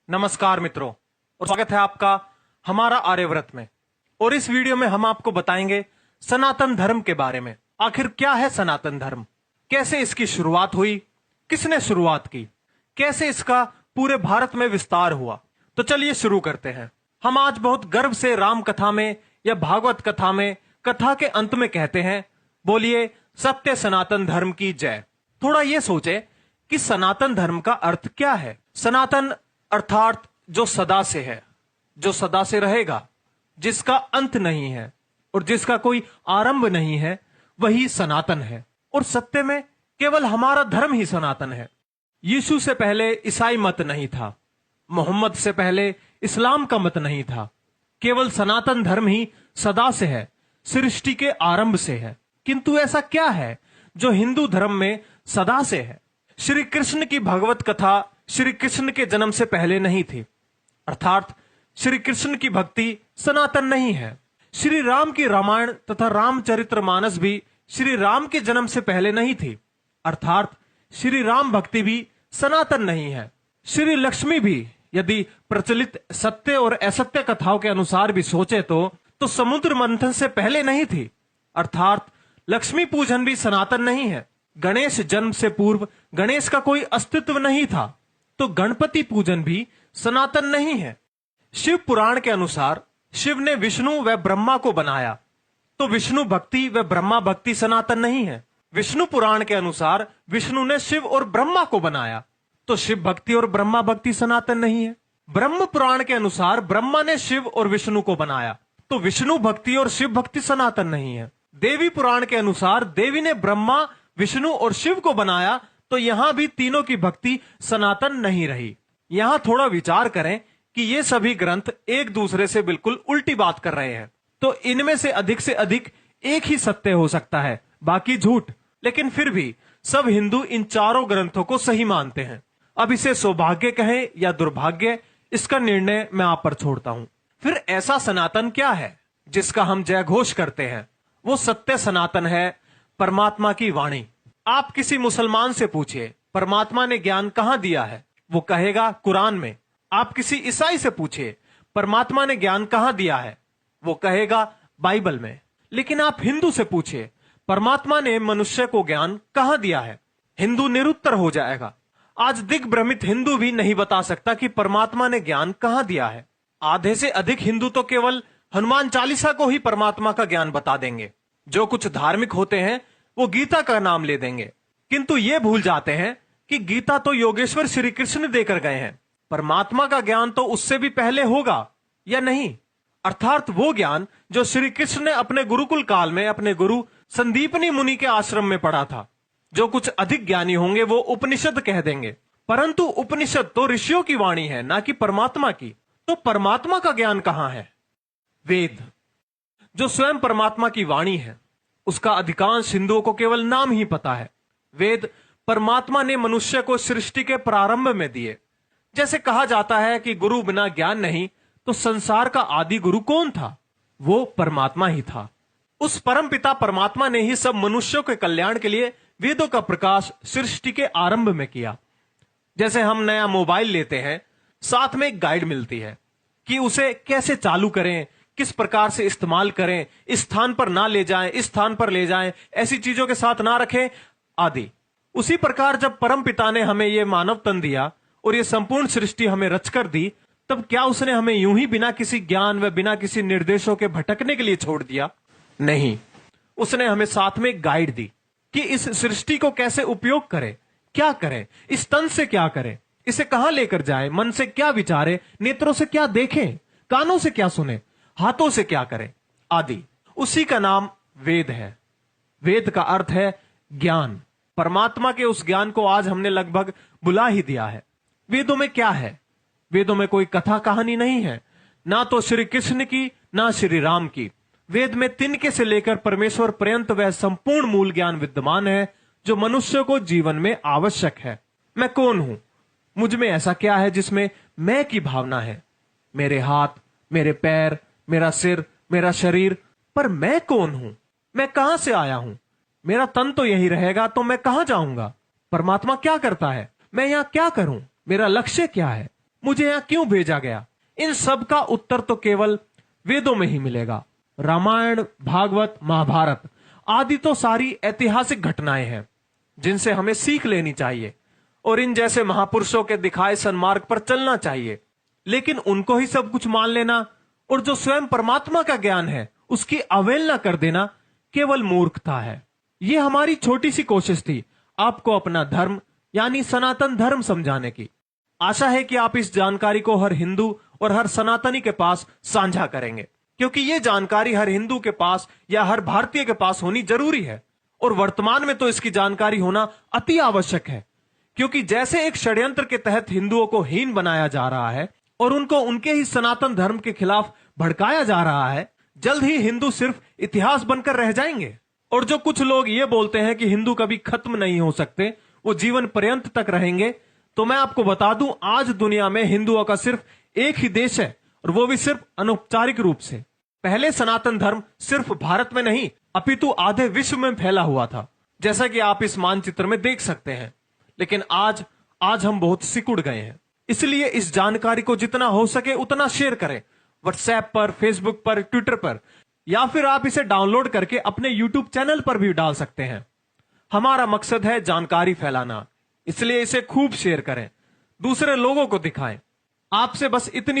नमस्कार मित्रों, और स्वागत है आपका हमारा आर्यव्रत में। और इस वीडियो में हम आपको बताएंगे सनातन धर्म के बारे में। आखिर क्या है सनातन धर्म, कैसे इसकी शुरुआत हुई, किसने शुरुआत की, कैसे इसका पूरे भारत में विस्तार हुआ। तो चलिए शुरू करते हैं। हम आज बहुत गर्व से राम कथा में या भागवत कथा में कथा के अंत में कहते हैं, बोलिए सत्य सनातन धर्म की जय। थोड़ा ये सोचे कि सनातन धर्म का अर्थ क्या है। सनातन अर्थात जो सदा से है, जो सदा से रहेगा, जिसका अंत नहीं है और जिसका कोई आरंभ नहीं है, वही सनातन है। और सत्य में केवल हमारा धर्म ही सनातन है। यीशु से पहले ईसाई मत नहीं था, मोहम्मद से पहले इस्लाम का मत नहीं था। केवल सनातन धर्म ही सदा से है, सृष्टि के आरंभ से है। किंतु ऐसा क्या है जो हिंदू धर्म में सदा से है? श्री कृष्ण की भगवत कथा श्री कृष्ण के जन्म से पहले नहीं थी, अर्थात श्री कृष्ण की भक्ति सनातन नहीं है। श्री राम की रामायण तथा रामचरितमानस भी श्री राम के जन्म से पहले नहीं थी, अर्थात श्री राम भक्ति भी सनातन नहीं है। श्री लक्ष्मी भी यदि प्रचलित सत्य और असत्य कथाओं के अनुसार भी सोचे तो समुद्र मंथन से पहले नहीं थी, अर्थात लक्ष्मी पूजन भी सनातन नहीं है। गणेश जन्म से पूर्व गणेश का कोई अस्तित्व नहीं था, तो गणपति पूजन भी सनातन नहीं है। शिव पुराण के अनुसार शिव ने विष्णु व ब्रह्मा को बनाया, तो विष्णु भक्ति व ब्रह्मा भक्ति सनातन नहीं है। विष्णु पुराण के अनुसार विष्णु ने शिव और ब्रह्मा को बनाया, तो शिव भक्ति और ब्रह्मा भक्ति सनातन नहीं है। ब्रह्म पुराण के अनुसार ब्रह्मा ने शिव और विष्णु को बनाया, तो विष्णु भक्ति और शिव भक्ति सनातन नहीं है। देवी पुराण के अनुसार देवी ने ब्रह्मा, विष्णु और शिव को बनाया, तो यहां भी तीनों की भक्ति सनातन नहीं रही। यहां थोड़ा विचार करें कि ये सभी ग्रंथ एक दूसरे से बिल्कुल उल्टी बात कर रहे हैं, तो इनमें से अधिक एक ही सत्य हो सकता है, बाकी झूठ। लेकिन फिर भी सब हिंदू इन चारों ग्रंथों को सही मानते हैं। अब इसे सौभाग्य कहें या दुर्भाग्य, इसका निर्णय मैं आप पर छोड़ता हूं। फिर ऐसा सनातन क्या है जिसका हम जय घोष करते हैं? वो सत्य सनातन है परमात्मा की वाणी। आप किसी मुसलमान से पूछिए परमात्मा ने ज्ञान कहां दिया है, वो कहेगा कुरान में। आप किसी ईसाई से पूछिए परमात्मा ने ज्ञान कहां दिया है, वो कहेगा बाइबल में। लेकिन आप हिंदू से पूछिए परमात्मा ने मनुष्य को ज्ञान कहां दिया है, हिंदू निरुत्तर हो जाएगा। आज दिग्भ्रमित हिंदू भी नहीं बता सकता कि परमात्मा ने ज्ञान कहां दिया है। आधे से अधिक हिंदू तो केवल हनुमान चालीसा को ही परमात्मा का ज्ञान बता देंगे। जो कुछ धार्मिक होते हैं वो गीता का नाम ले देंगे, किंतु ये भूल जाते हैं कि गीता तो योगेश्वर श्री कृष्ण देकर गए हैं। परमात्मा का ज्ञान तो उससे भी पहले होगा या नहीं, अर्थात वो ज्ञान जो श्री कृष्ण ने अपने गुरुकुल काल में अपने गुरु संदीपनी मुनि के आश्रम में पढ़ा था। जो कुछ अधिक ज्ञानी होंगे वो उपनिषद कह देंगे, परंतु उपनिषद तो ऋषियों की वाणी है, ना कि परमात्मा की। तो परमात्मा का ज्ञान कहां है? वेद, जो स्वयं परमात्मा की वाणी है, उसका अधिकांश हिंदुओं को केवल नाम ही पता है। वेद परमात्मा ने मनुष्य को सृष्टि के प्रारंभ में दिए। जैसे कहा जाता है कि गुरु बिना ज्ञान नहीं, तो संसार का आदि गुरु कौन था? वो परमात्मा ही था। उस परम पिता परमात्मा ने ही सब मनुष्यों के कल्याण के लिए वेदों का प्रकाश सृष्टि के आरंभ में किया। जैसे हम नया मोबाइल लेते हैं, साथ में एक गाइड मिलती है कि उसे कैसे चालू करें, किस प्रकार से इस्तेमाल करें, इस स्थान पर ना ले जाएं, इस स्थान पर ले जाएं, ऐसी चीजों के साथ ना रखें आदि। उसी प्रकार जब परम पिता ने हमें यह मानव तन दिया और यह संपूर्ण सृष्टि हमें रचकर दी, तब क्या उसने हमें यूं ही बिना किसी ज्ञान व बिना किसी निर्देशों के भटकने के लिए छोड़ दिया? नहीं, उसने हमें साथ में गाइड दी कि इस सृष्टि को कैसे उपयोग करें, क्या करें, इस तन से क्या करें, इसे कहां लेकर जाए, मन से क्या विचारे, नेत्रों से क्या देखें, कानों से क्या सुने, हाथों से क्या करें आदि। उसी का नाम वेद है। वेद का अर्थ है ज्ञान। परमात्मा के उस ज्ञान को आज हमने लगभग बुला ही दिया है। वेदों में क्या है? वेदों में कोई कथा कहानी नहीं है, ना तो श्री कृष्ण की ना श्री राम की। वेद में तिनके से लेकर परमेश्वर पर्यंत वह संपूर्ण मूल ज्ञान विद्यमान है जो मनुष्य को जीवन में आवश्यक है। मैं कौन हूं? मुझ में ऐसा क्या है जिसमें मैं की भावना है? मेरे हाथ, मेरे पैर, मेरा सिर, मेरा शरीर, पर मैं कौन हूं? मैं कहां से आया हूं? मेरा तन तो यही रहेगा, तो मैं कहां जाऊंगा? परमात्मा क्या करता है? मैं यहां क्या करूं? मेरा लक्ष्य क्या है? मुझे यहां क्यों भेजा गया? इन सब का उत्तर तो केवल वेदों में ही मिलेगा। रामायण, भागवत, महाभारत आदि तो सारी ऐतिहासिक घटनाएं हैं जिनसे हमें सीख लेनी चाहिए और इन जैसे महापुरुषों के दिखाए सन्मार्ग पर चलना चाहिए। लेकिन उनको ही सब कुछ मान लेना और जो स्वयं परमात्मा का ज्ञान है उसकी अवहेलना कर देना केवल मूर्खता है। यह हमारी छोटी सी कोशिश थी आपको अपना धर्म यानी सनातन धर्म समझाने की। आशा है कि आप इस जानकारी को हर हिंदू और हर सनातनी के पास साझा करेंगे, क्योंकि यह जानकारी हर हिंदू के पास या हर भारतीय के पास होनी जरूरी है। और वर्तमान में तो इसकी जानकारी होना अति आवश्यक है, क्योंकि जैसे एक षड्यंत्र के तहत हिंदुओं को हीन बनाया जा रहा है और उनको उनके ही सनातन धर्म के खिलाफ भड़काया जा रहा है, जल्द ही हिंदू सिर्फ इतिहास बनकर रह जाएंगे। और जो कुछ लोग ये बोलते हैं कि हिंदू कभी खत्म नहीं हो सकते, वो जीवन पर्यंत तक रहेंगे, तो मैं आपको बता दूं, आज दुनिया में हिंदुओं का सिर्फ एक ही देश है और वो भी सिर्फ अनौपचारिक रूप से। पहले सनातन धर्म सिर्फ भारत में नहीं अपितु आधे विश्व में फैला हुआ था, जैसा कि आप इस मानचित्र में देख सकते हैं। लेकिन आज हम बहुत सिकुड़ गए हैं। इसलिए इस जानकारी को जितना हो सके उतना शेयर करें, व्हाट्सएप पर, फेसबुक पर, ट्विटर पर, या फिर आप इसे डाउनलोड करके अपने यूट्यूब चैनल पर भी डाल सकते हैं। हमारा मकसद है जानकारी फैलाना, इसलिए इसे खूब शेयर करें, दूसरे लोगों को दिखाएं। आपसे बस इतनी